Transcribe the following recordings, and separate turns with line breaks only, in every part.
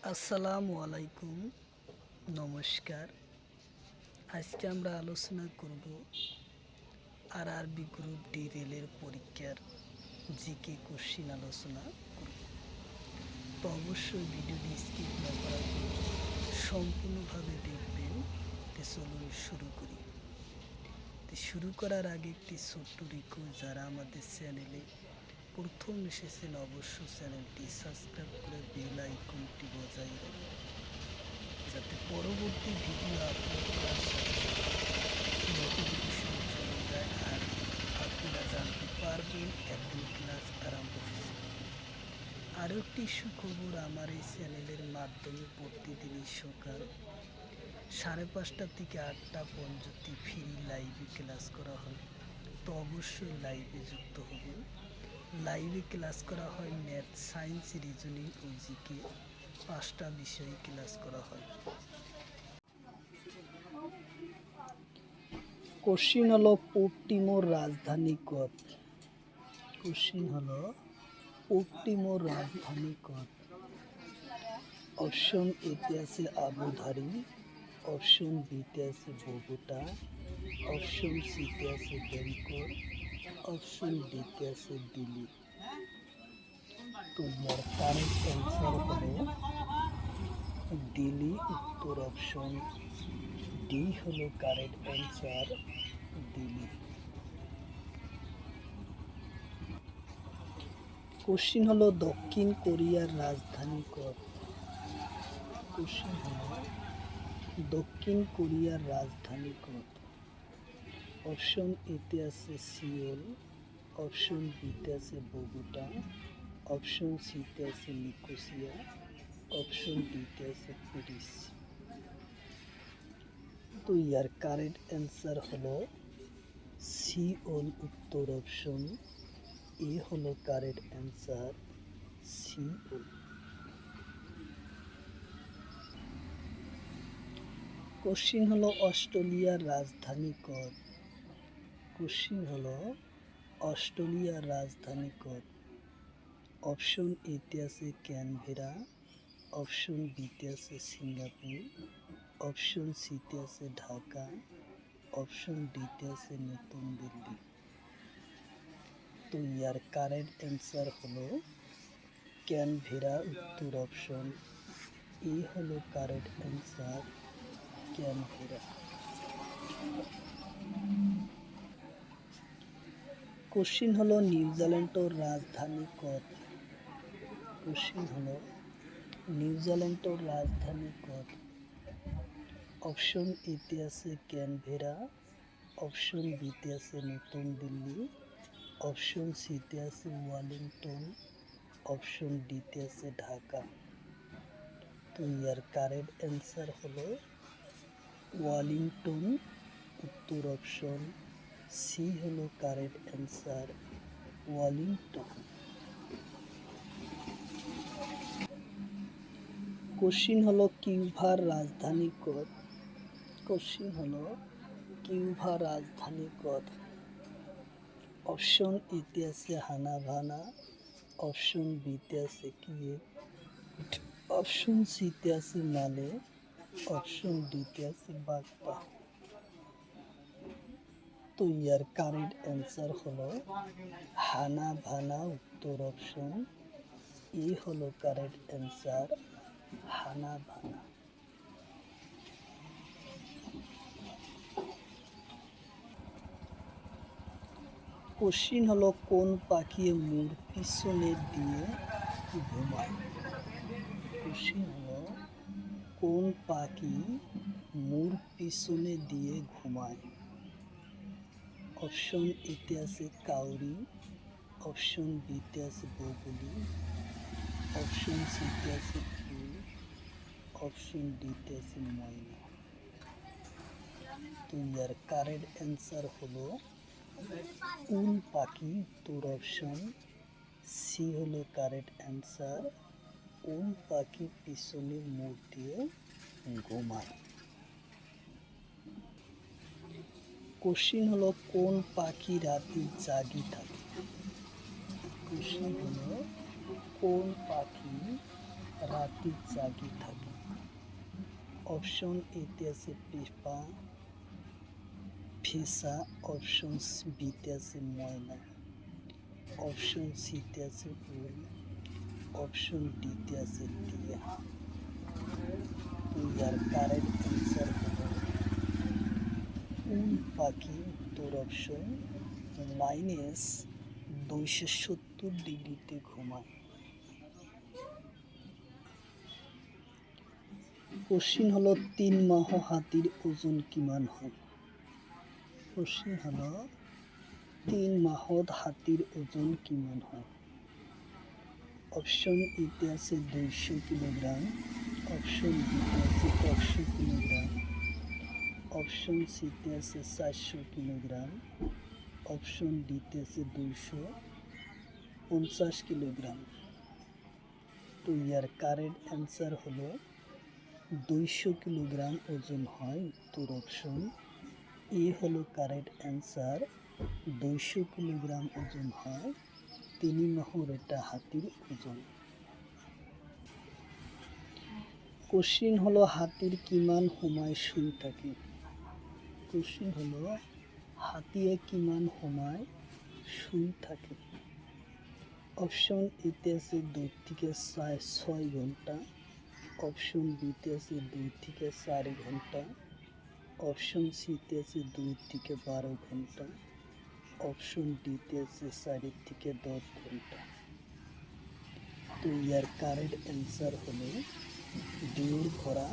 আসসালামু আলাইকুম, নমস্কার। আজকে আমরা আলোচনা করব আরআরবি গ্রুপ ডি রেলের পরীক্ষার জিকে কোশ্চিন আলোচনা করব। তো অবশ্যই ভিডিওটি স্কিপ না করার সম্পূর্ণভাবে দেখবেন। তো চলুন শুরু করি। তো শুরু করার আগে একটি ছোট্ট রিকোয়েস্ট, যারা আমাদের চ্যানেলে প্রথম এসেছেন অবশ্যই চ্যানেলটি সাবস্ক্রাইব করে বেল আইকনটি বজায় রাখুন, যাতে পরবর্তী ভিডিও আপলোড করার সাথে নোটিফিকেশন চলে যায় আর আপনারা জানতে পারবেন এখন ক্লাস আরম্ভ হয়েছে। আরও একটি সুখবর, আমার এই চ্যানেলের মাধ্যমে প্রতিদিনই সকাল 5:30 থেকে 8টা পর্যন্ত ফ্রি লাইভে ক্লাস করা হয়। তো অবশ্যই লাইভে যুক্ত হবেন। লাইভে ক্লাস করা হয় ম্যাথ, সায়েন্স, রিজনিং ও জিকে 5টা বিষয়ে ক্লাস করা হয়। কোশ্চিন হলো পূব তিমোর রাজধানী কত? কোশ্চিন হলো পূব তিমোর রাজধানী কত? অপশন এতে আছে আবুধাবি, অপশন বিতে আছে বগুটা, অপশন সিতে আছে ব্যাংকক, অপশন ডিতে আছে দিল্লি। তো ইয়ার কারেক্ট অ্যান্সার হলো দিল্লি। উত্তর অপশন ডি হলো কারেক্ট অ্যান্সার, দিল্লি। কোশ্চিন হলো দক্ষিণ কোরিয়ার রাজধানী কত? কোশ্চিন হলো দক্ষিণ কোরিয়ার রাজধানী কত? অপশন এতে আছে সিওল, অপশন বিতে আছে বগুটা, অপশন সিতে আছে নিকোসিয়া, অপশন ডিতে আছে প্যারিস। তো ইয়ার কারেক্ট অ্যান্সার হলো সিওল। উত্তর অপশন এ হলো কারেক্ট অ্যান্সার, সিওল। কোশ্চিন হলো অস্ট্রেলিয়ার রাজধানী কত? কোশ্চিন হলো অস্ট্রেলিয়ার রাজধানী কত? অপশন এতে আছে ক্যানবেরা, অপশন বিতে আছে সিঙ্গাপুর, অপশন সিতে আছে ঢাকা, অপশন ডিতে আছে নতুন দিল্লি। তো ইয়ার কারেক্ট অ্যান্সার হলো ক্যানবেরা। উত্তর অপশন এ হলো কারেক্ট অ্যান্সার, ক্যানবেরা। কোশ্চিন হলো নিউজিল্যান্ডের রাজধানী কত? কোশ্চিন হলো নিউজিল্যান্ডের রাজধানী কত? অপশন এতে আছে ক্যানবেরা, অপশন বিতে আছে নতুন দিল্লি, অপশন সিতে আছে ওয়েলিংটন, অপশন ডিতে আছে ঢাকা। তো ইয়ার কারেক্ট অ্যান্সার হলো ওয়েলিংটন। উত্তর অপশন সি হলো কারেক্ট অ্যান্সার, ওয়েলিংটন। কোশ্চিন হলো কিউবার রাজধানী কত? কোশ্চিন হলো কিউবার রাজধানী কত? অপশন এতে আছে হানাভানা, অপশন বিতে আছে কিয়েভ, অপশন সিতে আছে মালে, অপশন ডিতে আছে বাগদা। তো ইয়ার কারেক্ট অ্যান্সার হলো হানাভানা। উত্তর অপশন এ হলো কারেক্ট অ্যান্সার, হানাভানা। কোশ্চিন হলো কোন পাখি মুর পিছনে দিয়ে ঘুমায়? কোশ্চিন হলো কোন পাখি মুর পিছনে দিয়ে ঘুমায়? অপশন এতে আছে কাউরি, অপশন বিতে আছে বগুলি, অপশন সিতে আছে ফুল, অপশন ডিতে আছে ময়না। তো ইয়ার কারেক্ট অ্যান্সার হলো উল পাখি। উত্তর অপশন সি হলো কারেক্ট অ্যান্সার, উল পাখি পিছনে মুখ দিয়ে ঘুমায়। কোশ্চিন হলো কোন পাখি রাতে জাগি থাকে? কোশ্চিন হলো কোন পাখি রাতে জাগি থাকে। অপশন এতে আছে পেপা ফেসা, অপশন বিতে আছে ময়না, অপশন সিতে আছে উল, অপশন ডিতে আছে টিয়া। তো ইয়ার কারেক্ট অ্যান্সার হলো উল পাখি। উত্তর অপশন -270 ডিগ্রিতে ঘুমায়। কোশ্চিন হলো 3 মাহ হাতির ওজন কিমান হয়। কোশ্চিন হলো 3 মাহত হাতির ওজন কিমান হয়। অপশন এতে আছে 200 কিলোগ্রাম, অপশন বিতে আছে 100 কিলোগ্রাম, অপশন সিতে আছে 400 কিলোগ্রাম, অপশন ডিতে আছে 250 কিলোগ্রাম। তো ইয়ার কারেক্ট অ্যান্সার হলো 200 কিলোগ্রাম ওজন হয়। উত্তর অপশন এ হলো কারেক্ট অ্যান্সার। 200 কিলোগ্রাম ওজন হয়। 3 মাহর এটা হাতির ওজন। কোশ্চিন হলো হাতির কিমান সময় শুই থাকে। কোশ্চিন হলো হাতিয়ে কিমান সময় শুই থাকে। অপশন এতে আছে 2 থেকে 6 ঘন্টা, অপশন বিতে আছে 2 থেকে 4 ঘন্টা, অপশন সিতে আছে 2 থেকে 12 ঘন্টা, অপশন ডিতে আছে 4 থেকে 10 ঘন্টা। তো ইয়ার কারেক্ট অ্যান্সার হলো 2 ভরা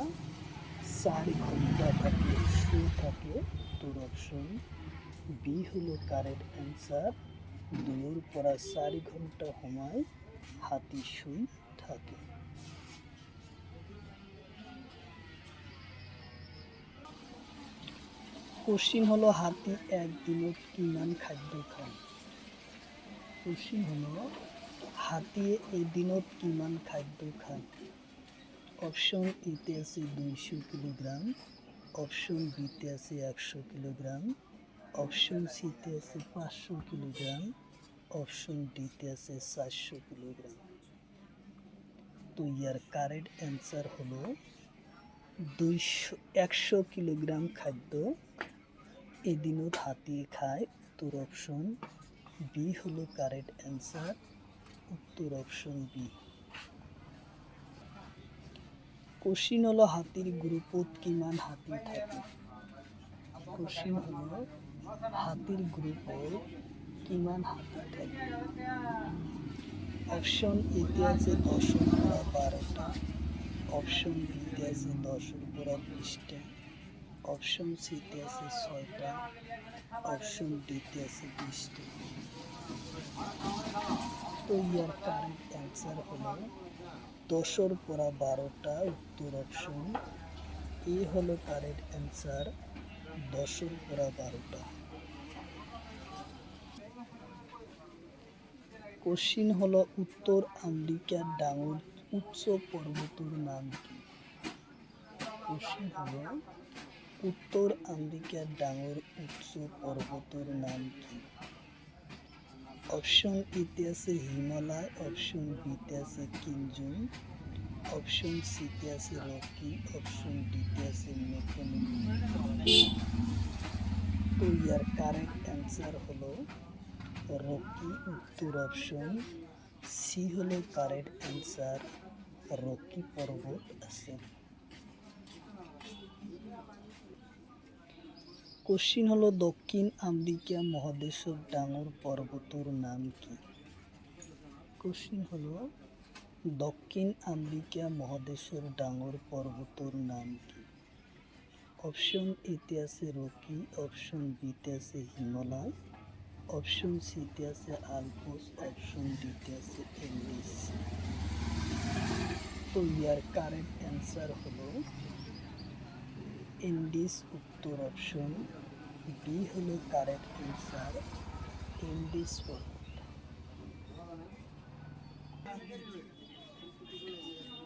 4 ঘন্টা থাকে শুয়ে থাকে। উত্তর অপশন বি হলো কারেক্ট অ্যান্সার। 2 ভরা 4 ঘন্টা সময় হাতি শুই থাকে। কোশ্চিন হলো হাতি একদিনত কিমান খাদ্য খায়। কোশ্চিন হলো হাতিয়ে এদিনত কিমান খাদ্য খায়। অপশন এতে আছে 200 কিলোগ্রাম, অপশন বিতে আছে 100 কিলোগ্রাম, অপশন সিতে আছে 500 কিলোগ্রাম, অপশন ডিতে আছে 400 কিলোগ্রাম। তো ইয়ার কারেক্ট অ্যান্সার হলো 100 কিলোগ্রাম খাদ্য এদিনত হাতিয়ে খায়। উত্তর অপশন বি হলো কারেক্ট অ্যান্সার। উত্তর অপশন বি। কোশ্চিন হলো হাতির গ্রুপত কিমান হাতি থাকে। কোশ্চিন হলো হাতির গ্রুপত কিমান হাতি থাকে। অপশন এতে আছে 10 পুরা 12টা, অপশন বিতে আছে 10 পুরা 20টা, অপশন সিতে আছে 6টা, অপশন ডিতে আছে 20টা। তো ইয়ার কারেক্ট অ্যান্সার হলো 10 পুরা 12টা। উত্তর অপশন এ হলো কারেক্ট অ্যান্সার। 10 পুরা 12টা। কোশ্চিন হলো উত্তর আমেরিকার ডাঙর উচ্চ পর্বতের নাম কি। কোশ্চিন হলো উত্তর আমেরিকার ডাঙর উচ্চ পর্বতের নাম কি। অপশন এতে আছে হিমালয়, অপশন বিতে আছে কিনজুং, অপশন সিতে আছে রকি, অপশন ডিতে আছে মেকোনিমি। তো ইয়ার কারেক্ট অ্যান্সার হলো রকি। উত্তর অপশন সি হলো কারেক্ট অ্যান্সার। রকি পর্বত আছে। কোশ্চিন হলো দক্ষিণ আমেরিকা মহাদেশের ডাঙর পর্বতের নাম কি। কোশ্চিন হলো দক্ষিণ আমেরিকা মহাদেশের ডাঙর পর্বতের নাম কি। অপশন এতে আছে রকি, অপশন বিতে আছে হিমালয়, অপশন সিতে আছে আলপস, অপশন ডিতে আছে এন্ডিস। তো ইয়ার কারেক্ট অ্যান্সার হলো এন্ডিস। উত্তর অপশন বি হলো কারেক্ট অ্যান্সার। এন্ডিস পর্বত।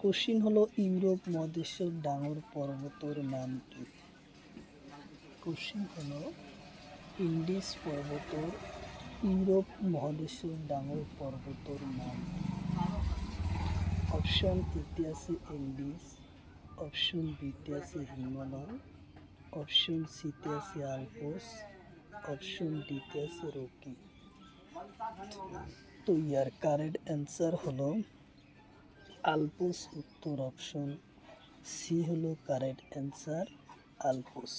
কোশ্চিন হলো ইউরোপ মহাদেশের ডাঙর পর্বতের নাম কি। কোশ্চিন হলো ইন্ডিস পর্বতের ইউরোপ মহাদেশের ডাঙর পর্বতের নাম কি। অপশন এতে আছে এন্ডিজ, অপশন বিতে আছে হিমালয়, অপশন সিতে আছে আলপস, অপশন ডিতে আছে রকি। তো ইয়ার কারেক্ট অ্যান্সার হলো আলপস, উত্তর অপশন সি হলো কারেক্ট অ্যান্সার, আলপস।